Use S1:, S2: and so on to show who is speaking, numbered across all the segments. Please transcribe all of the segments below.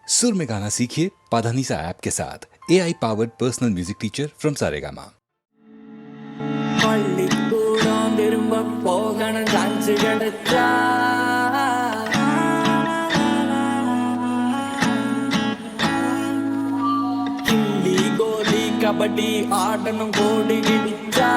S1: सुर में गाना सीखिए पाधानीसा ऐप के साथ AI powered personal music teacher from Saregama.
S2: பள்ளிக்கூடம் திரும்ப போகணும் சான்ஸ் கிடைச்சா கில்லி கோலி கபடி ஆடணும் கோடி கிடிச்சா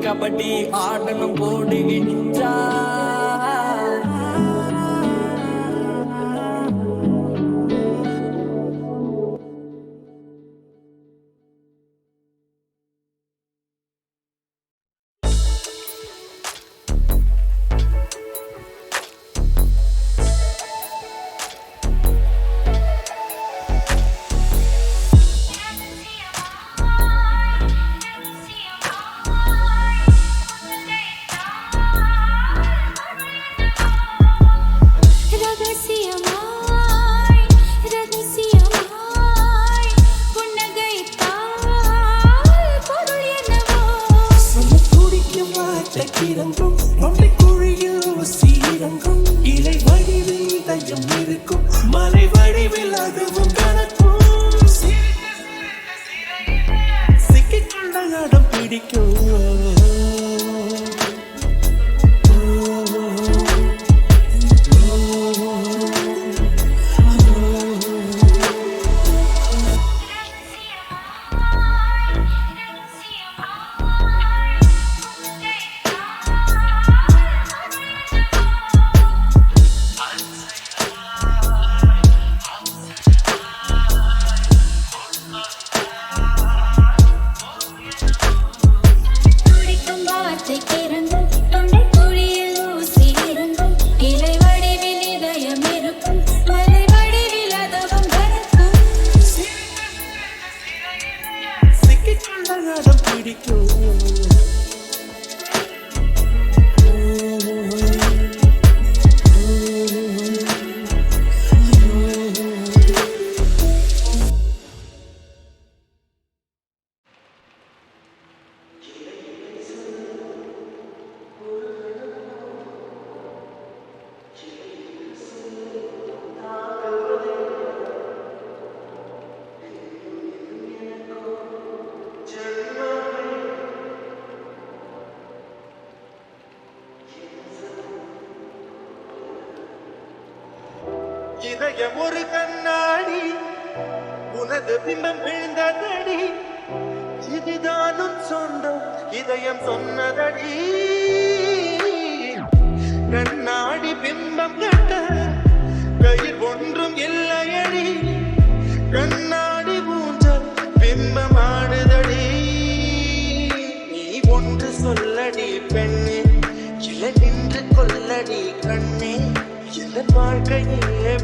S2: கபடி ஆடணும் கோடி கிடிச்சா மலை வடிவில் அதுவும் கணக்கும் சிக்கிக்கொண்ட நடம் பிடிக்கும்
S3: இதயம் ஒரு கண்ணாடி உனது பிம்பம் விழுந்ததடி இதுதானும் சொந்தம் இதயம் சொன்னதடி கண்ணாடி பிம்பம் கட்ட கையில் ஒன்றும் இல்லையடி கண்ணாடி ஊஞ்சல் பிம்பமாடுதடி நீ ஒன்று சொல்லடி பெண்ணே இலை நின்று கொல்லடி கண்ணே இந்த வாழ்க்கையே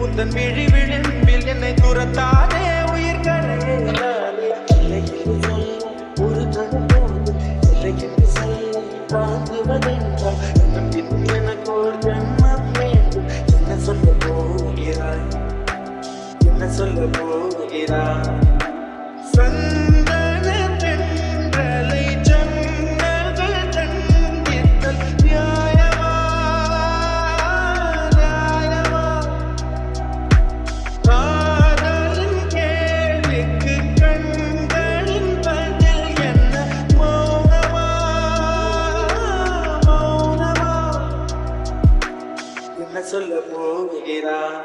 S3: உந்தன் விழி விளிம்பில் என்னை துரத்தாதே உயிர் கரையினாலே இல்லை என்று சொல்ல ஒரு கணம் போது இல்லை என்று சொல்ல வாங்குவதென்றால் இன்னும் இன்னும் எனக்கு ஒரு ஜன்மம் வேண்டும் என்ன சொல்ல போகிறாய் என்ன சொல்ல போகிறாய் சந்தன தென்றலை ஜன்னல்கள் கண்டித்தல் நியாயமா நியாயமா காதலின் கேள்விக்கு கண்களின் பதில் என்ன மௌனமா மௌனமா என்ன சொல்ல போகிறாய்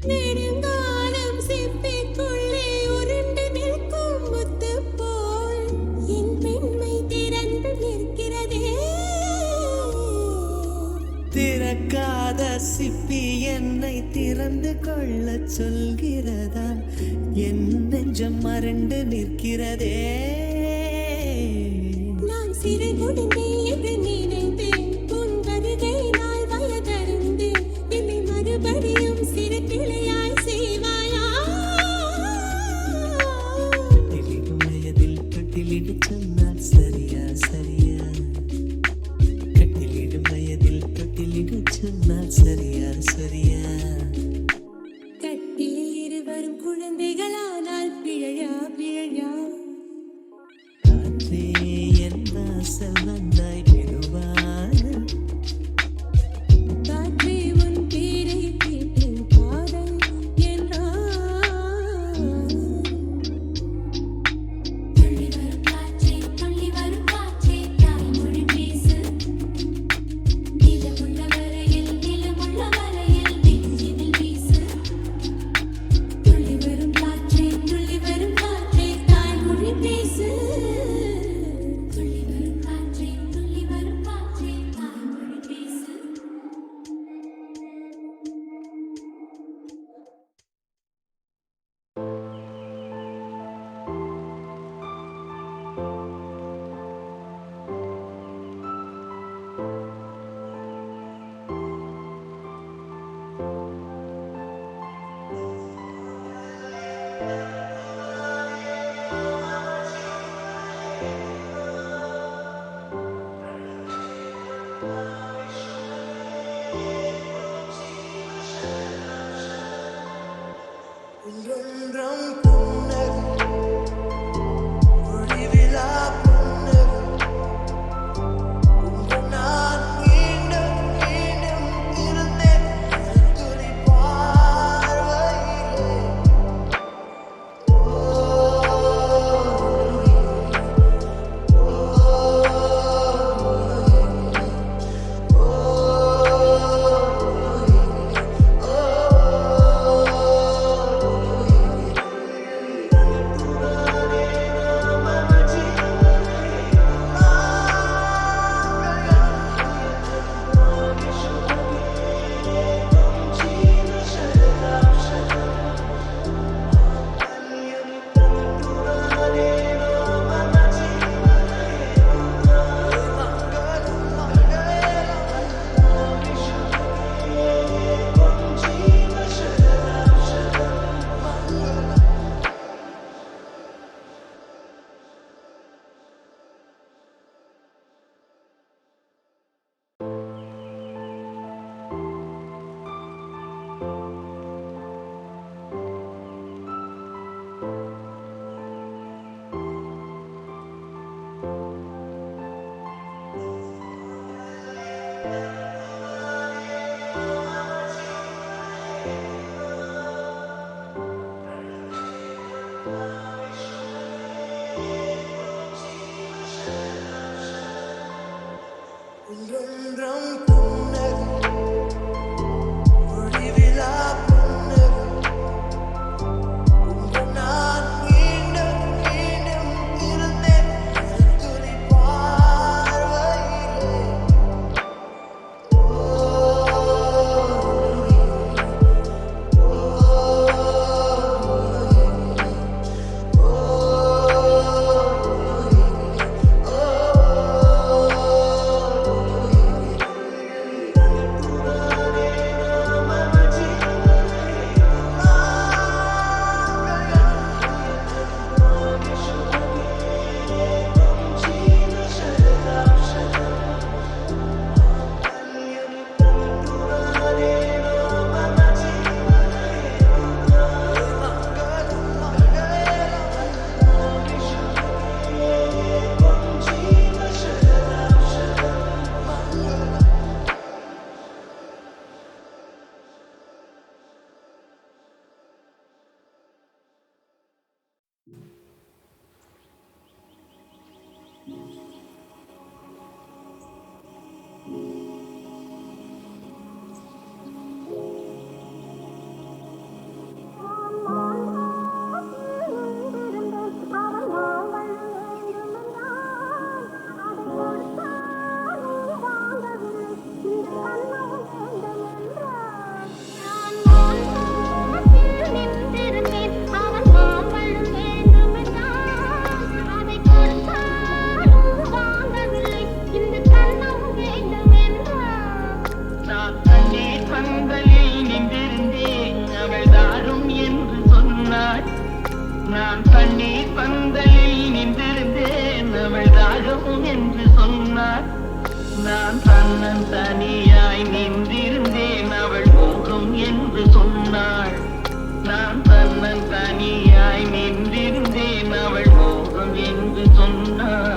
S4: நெடுங்காலம் சிப்பிக்குள்ளே உருண்டு நிற்கும் முத்து போல் என் பெண்மை திறந்து நிற்கிறதே
S2: திறக்காத சிப்பி என்னை திறந்து கொள்ள சொல்கிறதா என் நெஞ்சம் மறண்டு நிற்கிறதே
S4: நான் சிறு குழந்தை என்று நினைத்தேன் உன் வருகை நாள் வயதறிந்து என்னை மறுபடியும் சிறு பிள்ளையாய் செய்வாயா
S2: கட்டிலிடும் வயதில் கட்டிலிடு சொன்னால் சரியா சரியா கட்டிலிடும் வயதில் கட்டிலிடு சொன்னால் சரியா சரியா
S4: கட்டிலில் இருவரும் குழந்தைகளானால் பிழையா பிழையா
S2: காற்றே என் வாசல் வந்தாய் மெதுவாக
S4: காற்றே உன் பேரை கேட்டேன் காதல் என்றான் துள்ளி வரும் காற்றே தாய்மொழி பேசு நிலமுள்ள வரையில் நெஞ்சினில் வீசு துள்ளி வரும் காற்றே தாய்மொழி பேசு துள்ளி வரும் காற்றே தாய்மொழி பேசு
S3: ஒன்றொன்றும் புன்னகை ஒளிவிழா புன்னகை உங்கள் நான் மீண்டும் மீண்டும் இருந்தேன் துளி பார்வையிலே
S5: நான் தண்ணீர் பந்தலில் நின்றிருந்தேன் அவள் தாகவும் என்று சொன்னார். நான் தன்னன் தனியாய் நின்றிருந்தேன் அவள் மோகம் என்று சொன்னாள். நான் தன்னன் தனியாய் நின்றிருந்தேன் அவள் மோகம் என்று சொன்னாள்.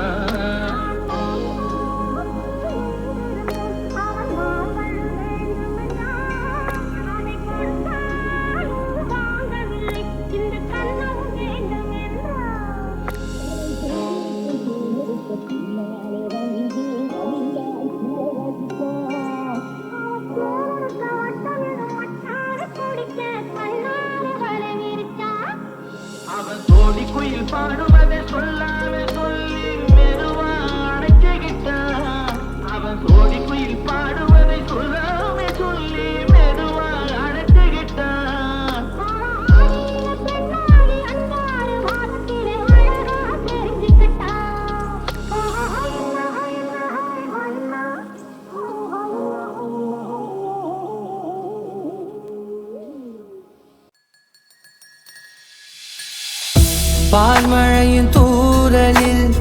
S5: அவன் தோடி குயில் பாடுவதை சொல்லாம சொல்லி மெதுவா அணைச்சுக்கிட்டான். அவன் தோடி குயில் பாடுவதை சொல்லாம சொல்லி மெதுவா அணைச்சுக்கிட்டான்.
S2: பால்மழையின் தூறலில்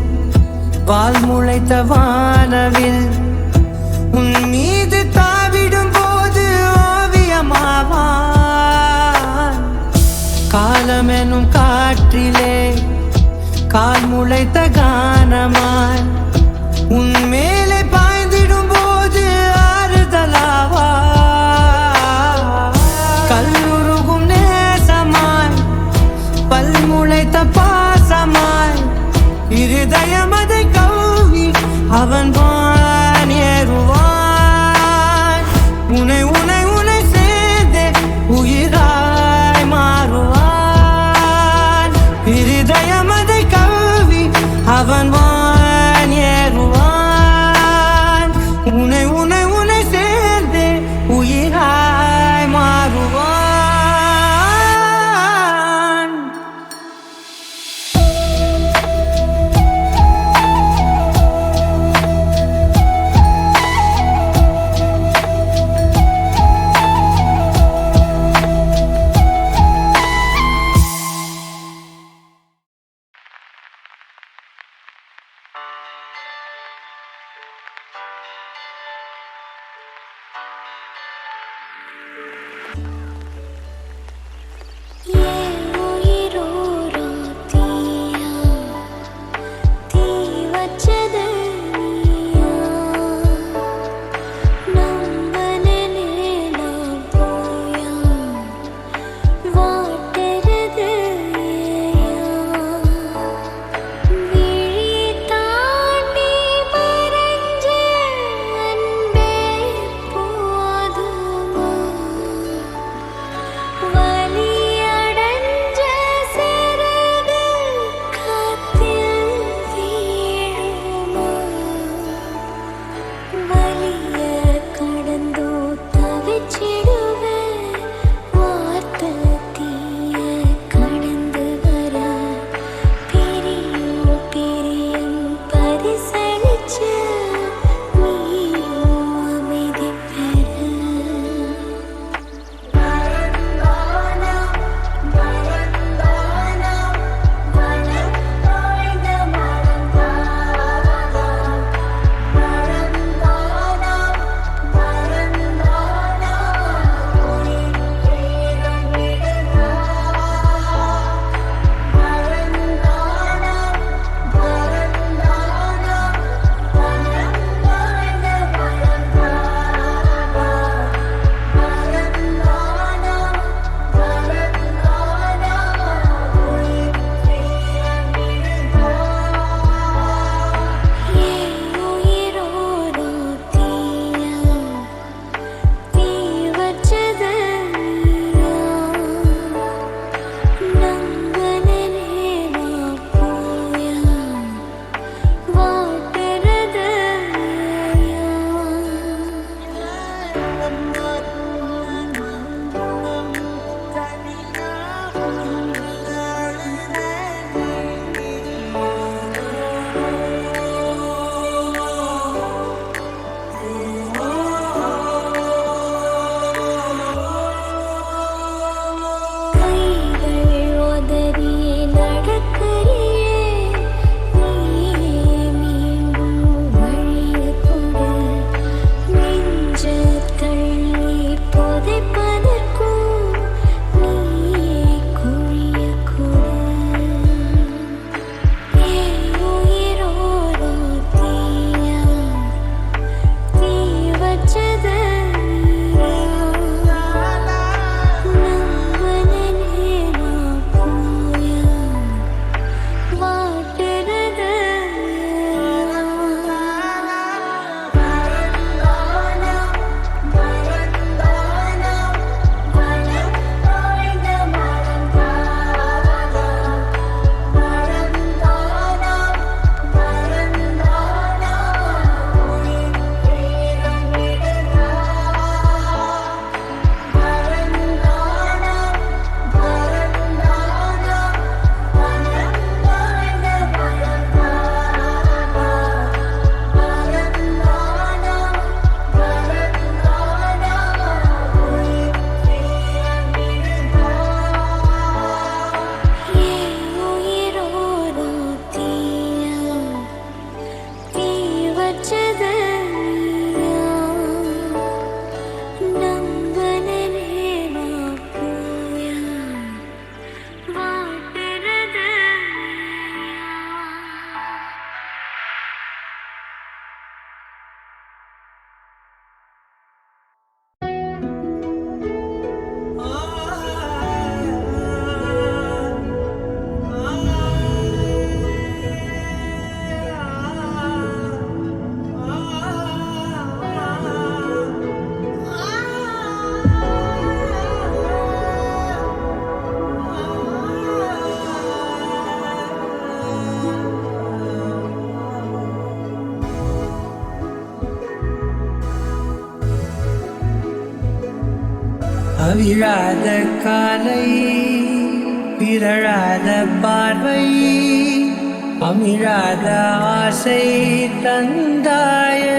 S2: பால் முளைத்த வானவில் உன் மீது தாவிடும் போது ஓவியமாவான். காலமெனும் காற்றிலே கால் முளைத்த கானமாய் உன் மேலே பாய்ந்திடும் போது ஆறுதலாவா. கல்லுருகும் நேசமாய் பல் முளைத்த பாசமாய் இருதயம் அதை கவ்வி அவன் வான் ஏறுவான். உனை உனை உனை சேர்ந்தே உயிராய் மாறுவான். இருதயம் அதை கவ்வி அவன் வான் ஏறுவான். உனை உனை உனை சேர்ந்தே உயிராய் மாறுவான். அவிழாத காலை பிறழாத பார்வை அமிழாத ஆசை தந்தாயே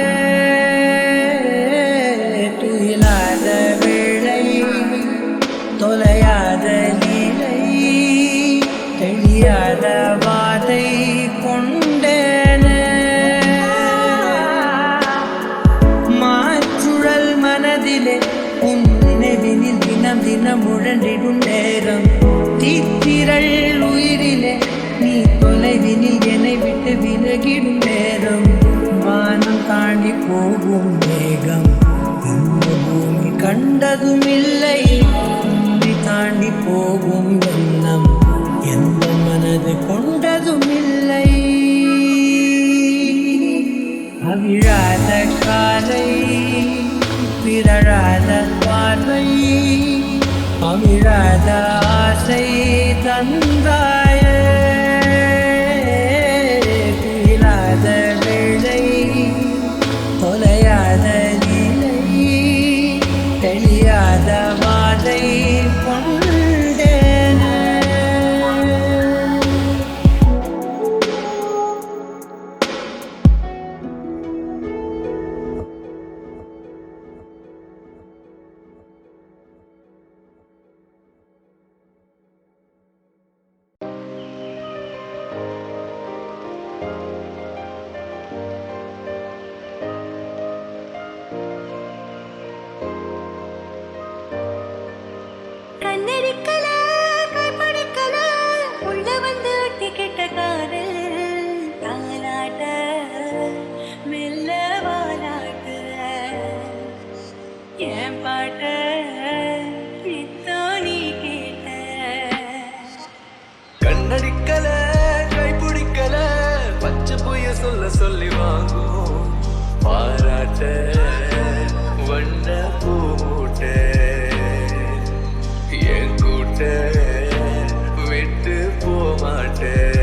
S2: துயிலாத வேளை தொலையாத லீலை தெளியாத வாதை கொண்டேனே மாற்றுழல் மனதிலே உன் நினைவினில் தினம் தினம் உழன்றிடும் நேரம் தீத்திரள் உயிரிலே நீ தொலைவினில் என்னை விட்டு விலகிடும் நேரம் வானம் தாண்டி போகும் மேகம் இந்த பூமி கண்டதும் இல்லை பூமி தாண்டி போகும் எண்ணம் எந்த மனது கொண்டதும் இல்லை அவிழாத காலை பிறழாத பார்வை அவிழாத ஆசை தந்தாயே துயிலாத வேளை தொலையாத லீலை தெளியாத வாதை கொண்டேனே
S4: கண்ணடிக்கல கைப்படிக்கல உள்ள வந்து ஒட்டி கெட்ட காதல் தாலாட்ட மெல்ல வாலாட்ட என் பாட்ட நித்தோ நீ கேட்ட
S3: கண்ணடிக்கல கைப்பிடிக்கல பச்சை பொய்ய சொல்ல சொல்லி வாங்கும் பாராட்ட வண்ண பூமூட்ட என் கூட்ட விட்டு போமாட்டேன்